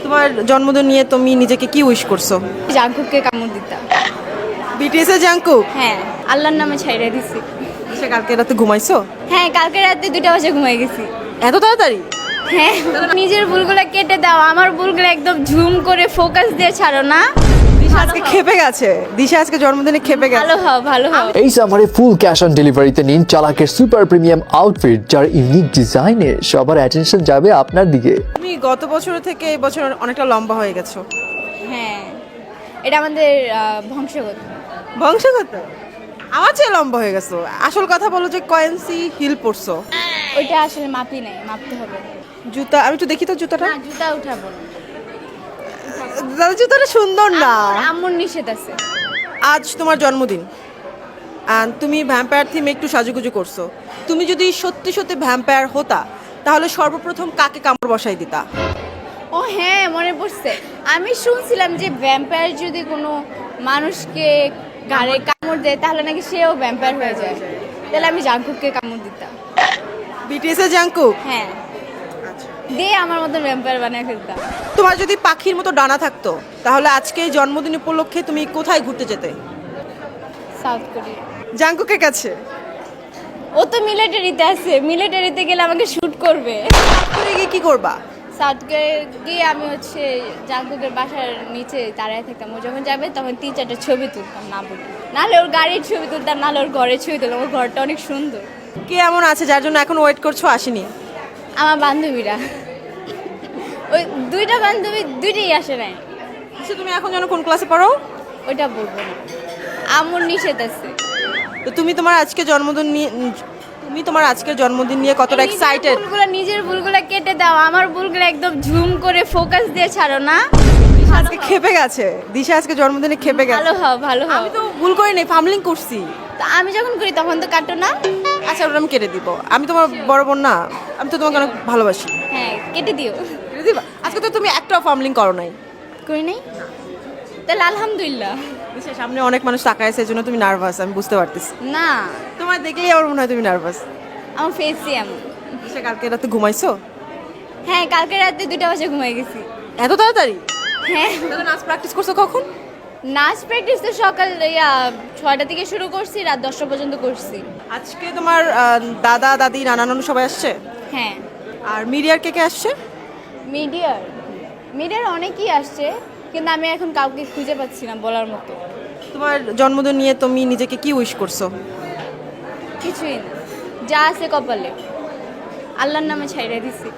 তোমার জন্মদিন নিয়ে তুমি নিজেকে কি উইশ করছো? জাঙ্কুককে কামড় দিতাম। বিটিএস এর জাঙ্কুক? হ্যাঁ, আল্লাহর নামে ছাইড়া দিছি। সে কালকে রাতে ঘুমাইছো? হ্যাঁ, কালকে রাতে 2টা বাজে ঘুমাই গেছি। এত তাড়াতাড়ি? হ্যাঁ, নিজের ভুলগুলো কেটে দাও, আমার ভুলগুলো একদম ঝুম করে ফোকাস দিয়ে ছাড়ো না। দিশা আজকে খেপে গেছে, দিশা আজকে জন্মদিনে খেপে গেছে। ভালো হও, ভালো হও। এই সামারে ফুল ক্যাশ অন ডেলিভারিতে নিন চালাকের সুপার প্রিমিয়াম আউটফিট, যার ইউনিক ডিজাইনে সবার অ্যাটেনশন যাবে আপনার দিকে। তুমি গত বছর থেকে এই বছর অনেকটা লম্বা হয়ে গেছো। হ্যাঁ, এটা আমাদের বংশগত। বংশগত? আমার চেয়ে লম্বা হয়ে গেছো। আসল কথা বলো যে কয়েন্সি হিল পরছো। ওইটা আসলে মাপি নাই, মাপতে হবে। জুতা আমি একটু দেখি তো জুতাটা। না, জুতা উঠাবো না। দাদা জুতাটা সুন্দর না। আম্মুর নিষেধ আছে। আজ তোমার জন্মদিন আর তুমি ভ্যাম্পায়ার থিমে একটু সাজুগুজু করছো। তুমি যদি সত্যি সত্যি ভ্যাম্পায়ার হতা তাহলে সর্বপ্রথম কাকে কামড় বসাই দিতা? ও হ্যাঁ, মনে পড়ছে। আমি শুনছিলাম যে ভ্যাম্পায়ার যদি কোনো মানুষকে ঘাড়ে কামড় দেয় তাহলে নাকি সেও ভ্যাম্পায়ার হয়ে যায়। তাহলে আমি জাঙ্কুককে কামড় দিতাম। বিটিএস এর জাঙ্কুক? হ্যাঁ, দিয়ে আমার মতো ভ্যাম্পায়ার বানিয়ে ফেলতাম। তোমার যদি পাখির মতো ডানা থাকতো তাহলে আজকে এই জন্মদিন উপলক্ষে তুমি কোথায় ঘুরতে যেতে? South Korea. জাঙ্কুকের কাছে? ও তো মিলিটারিতে আছে, মিলিটারিতে গেলে আমাকে শুট করবে। তুমি গিয়ে কি করবা? সাউথ কোরিয়া গিয়ে আমি হচ্ছে জাঙ্কুকের বাসার নিচে দাঁড়ায় থাকতাম। ও যখন যাবে তখন 3-4টা ছবি তুলতাম, না বলি, নাহলে ওর গাড়ির ছবি তুলতাম, নাহলে ওর ঘরের ছবি তুলতাম। ওর ঘরটা অনেক সুন্দর। কে এমন আছে যার জন্য এখন ওয়েট করছো আসেনি? আমার বান্ধবীরা, ওই 2টা বান্ধবী 2টাই আসে নাই। আচ্ছা, তুমি এখন যেন কোন ক্লাসে পড়ো? ওইটা বলবো না, আম্মুর নিষেধ আছে। তো তুমি তোমার আজকের জন্মদিন নিয়ে কতটা এক্সাইটেড? নিজের ভুলগুলো কেটে দাও, আমার ভুলগুলো একদম ঝুম করে ফোকাস দিয়ে ছাড়ো না। আজকে খেপে গেছে, দিশা আজকে জন্মদিনে খেপে গেছে। ভালো হও, ভালো হও। আমি তো ভুল করিনি, ফামলিং করছি। তো আমি যখন করি তখন তো কাটো না। আচ্ছা, ওটা আমি কেটে দিব। আমি তোমার বড় বোন না? আমি তো তোমাকে অনেক ভালোবাসি। হ্যাঁ, কেটে দিও। কেটে দিবা? আজকে তো তুমি একটাও ফামলিং করো নাই। করি নাই? তাহলে আলহামদুলিল্লাহ। দিশা, সামনে অনেক মানুষ তাকায় আছে, এজন্য তুমি নার্ভাস, আমি বুঝতে পারতেছি। না, তোমার দেখলেই আমার মনে হয় তুমি নার্ভাস। আমার ফেসই এমন। দিশা, কালকে রাতে ঘুমাইছো? হ্যাঁ, কালকে রাতে 2টা বাজে ঘুমাই গেছি। এত তাড়াতাড়ি? হ্যাঁ, তাহলে নাচ প্র্যাকটিস করছো কখন? নাচ প্র্যাকটিস তো সকাল 6টা থেকে শুরু করছি, রাত 10টা পর্যন্ত করছি। আজকে তোমার দাদা দাদি নানা নানু সবাই আসছে? হ্যাঁ। আর মিডিয়ার কে কে আসছে? মিডিয়ার অনেকেই আসছে, কিন্তু আমি এখন কাউকে খুঁজে পাচ্ছি না বলার মতো। তোমার জন্মদিন নিয়ে তুমি নিজেকে কি উইশ করছো? কিছুই না, যা আছে কপালে, আল্লাহর নামে ছাইড়া দিছি।